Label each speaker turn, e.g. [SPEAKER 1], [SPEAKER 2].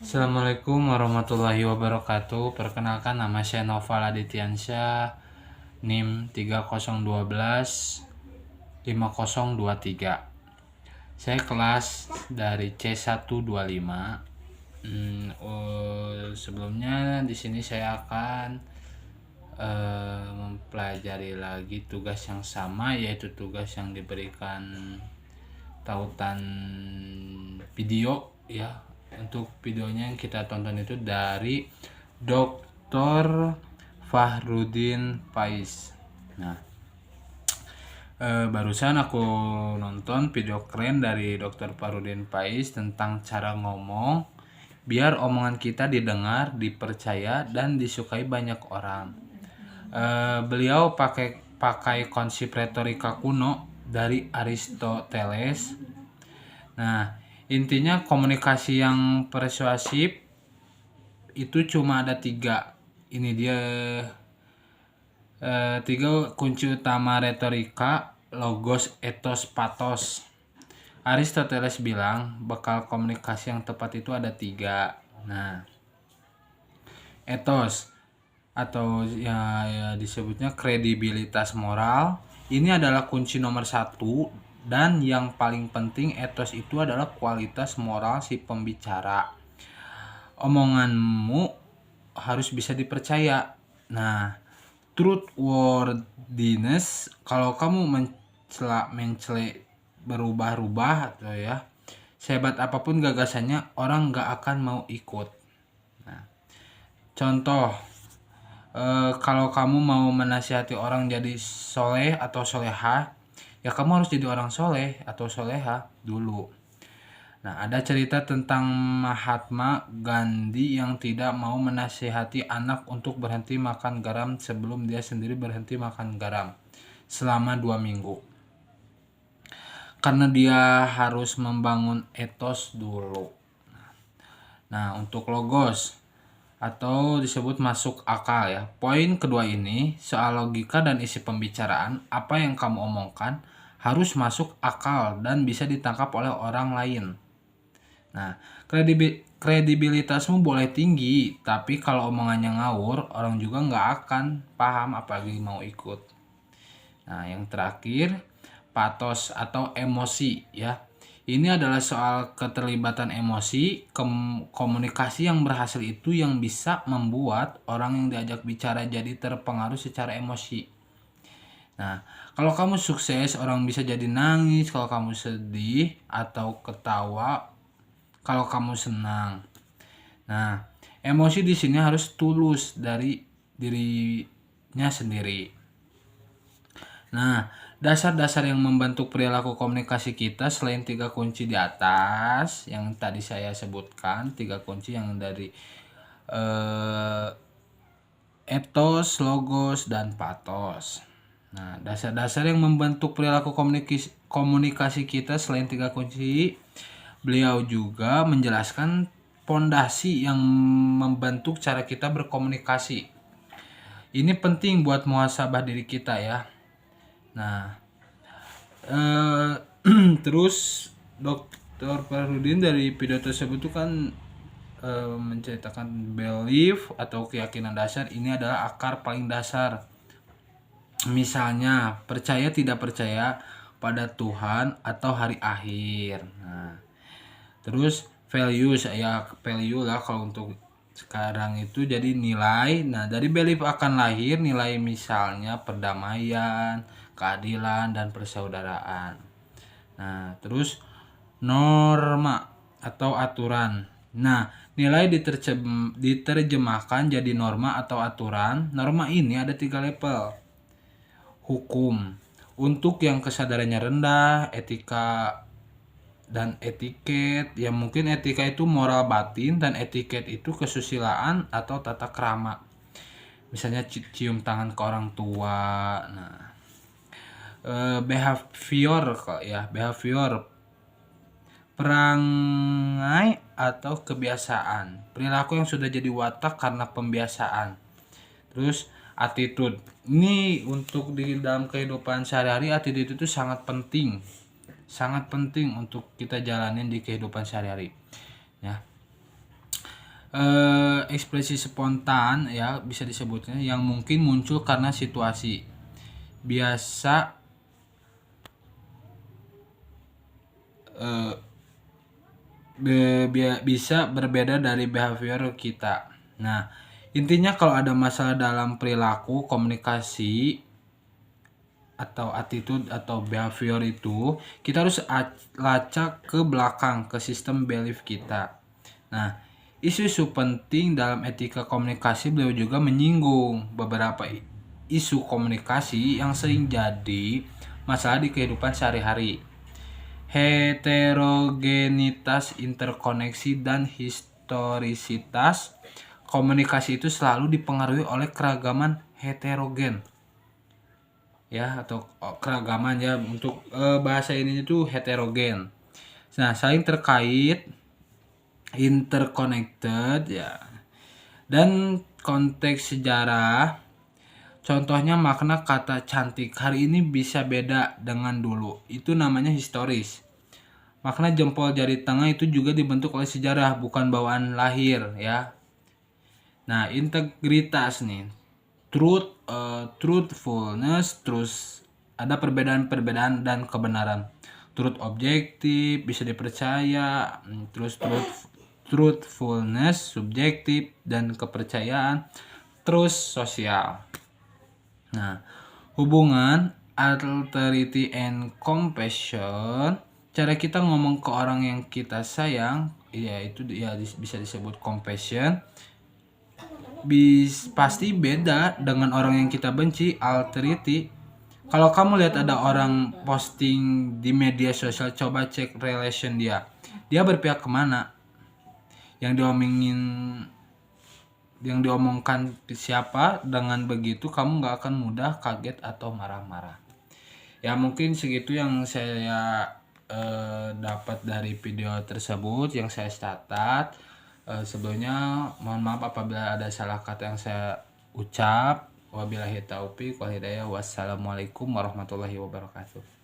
[SPEAKER 1] Assalamualaikum warahmatullahi wabarakatuh. Perkenalkan, nama saya Noval Adityansyah, NIM 3012 5023. Saya kelas dari C125. Sebelumnya di sini saya akan mempelajari lagi tugas yang sama, yaitu tugas yang diberikan tautan video ya. Untuk videonya yang kita tonton itu dari Dr. Fahrudin Pais. Nah, barusan aku nonton video keren dari Dr. Fahrudin Pais tentang cara ngomong biar omongan kita didengar, dipercaya, dan disukai banyak orang. Beliau pakai konsep retorika kuno dari Aristoteles. Nah, intinya komunikasi yang persuasif itu cuma ada tiga. Ini dia tiga kunci utama retorika: logos, etos, patos. Aristoteles bilang bakal komunikasi yang tepat itu ada tiga. Nah, etos atau ya disebutnya kredibilitas moral. Ini adalah kunci nomor satu, dan yang paling penting etos itu adalah kualitas moral si pembicara. Omonganmu harus bisa dipercaya. Nah, truthworthiness, kalau kamu mencela berubah-ubah atau ya sehebat apapun gagasannya, orang nggak akan mau ikut. Nah, contoh, kalau kamu mau menasihati orang jadi soleh atau soleha, ya kamu harus jadi orang soleh atau soleha dulu. Nah, ada cerita tentang Mahatma Gandhi yang tidak mau menasihati anak untuk berhenti makan garam sebelum dia sendiri berhenti makan garam selama 2 minggu. Karena dia harus membangun etos dulu. Nah, untuk logos atau disebut masuk akal ya. Poin kedua ini soal logika dan isi pembicaraan. Apa yang kamu omongkan harus masuk akal dan bisa ditangkap oleh orang lain. Nah, kredibilitasmu boleh tinggi, tapi kalau omongannya ngawur, orang juga nggak akan paham apalagi mau ikut. Nah, yang terakhir, patos atau emosi ya. Ini adalah soal keterlibatan emosi. Komunikasi yang berhasil itu yang bisa membuat orang yang diajak bicara jadi terpengaruh secara emosi. Nah, kalau kamu sukses, orang bisa jadi nangis. Kalau kamu sedih atau ketawa, kalau kamu senang. Nah, emosi di sini harus tulus dari dirinya sendiri. Nah, dasar-dasar yang membentuk perilaku komunikasi kita selain tiga kunci di atas yang tadi saya sebutkan, tiga kunci yang dari etos, logos, dan patos. Nah, dasar-dasar yang membentuk perilaku komunikasi kita selain tiga kunci, beliau juga menjelaskan pondasi yang membentuk cara kita berkomunikasi. Ini penting buat muhasabah diri kita ya. Nah, terus Dr. Farudin dari video tersebut itu kan menceritakan belief atau keyakinan dasar ini adalah akar paling dasar. Misalnya, percaya tidak percaya pada Tuhan atau hari akhir. Nah, terus values ya, value lah kalau untuk sekarang itu jadi nilai. Nah, dari belief akan lahir nilai, misalnya perdamaian, keadilan, dan persaudaraan. Nah, terus norma atau aturan. Nah, nilai diterjemahkan jadi norma atau aturan. Norma ini ada 3 level. Hukum untuk yang kesadarannya rendah, etika dan etiket. Ya mungkin etika itu moral batin dan etiket itu kesusilaan atau tata krama. Misalnya cium tangan ke orang tua. Nah, behavior ya, behavior perangai atau kebiasaan, perilaku yang sudah jadi watak karena pembiasaan. Terus attitude, ini untuk di dalam kehidupan sehari-hari, attitude itu sangat penting untuk kita jalanin di kehidupan sehari-hari ya. Ekspresi spontan ya bisa disebutnya yang mungkin muncul karena situasi. Biasa bisa berbeda dari behavior kita. Nah, intinya kalau ada masalah dalam perilaku, komunikasi atau attitude atau behavior itu, kita harus lacak ke belakang ke sistem belief kita. Nah, isu-isu penting dalam etika komunikasi beliau juga menyinggung beberapa isu komunikasi yang sering jadi masalah di kehidupan sehari-hari. Heterogenitas, interkoneksi, dan historisitas komunikasi itu selalu dipengaruhi oleh keragaman heterogen ya, atau keragaman ya, untuk bahasa ini itu heterogen. Nah, saling terkait, interconnected ya, dan konteks sejarah. Contohnya makna kata cantik hari ini bisa beda dengan dulu, itu namanya historis. Makna jempol jari tengah itu juga dibentuk oleh sejarah, bukan bawaan lahir ya. Nah, integritas nih, truthfulness, terus ada perbedaan-perbedaan dan kebenaran. Truth objektif bisa dipercaya, terus truthfulness subjektif, dan kepercayaan terus sosial. Nah, hubungan alterity and compassion, cara kita ngomong ke orang yang kita sayang, ya itu ya bisa disebut compassion. Pasti beda dengan orang yang kita benci, alterity. Kalau kamu lihat ada orang posting di media sosial, coba cek relation dia. Dia berpihak kemana? Yang diomongkan siapa? Dengan begitu kamu gak akan mudah kaget atau marah-marah. Ya mungkin segitu yang saya dapat dari video tersebut yang saya catat. Sebelumnya mohon maaf apabila ada salah kata yang saya ucap. Wabillahi taufiq wal hidayah. Wassalamualaikum warahmatullahi wabarakatuh.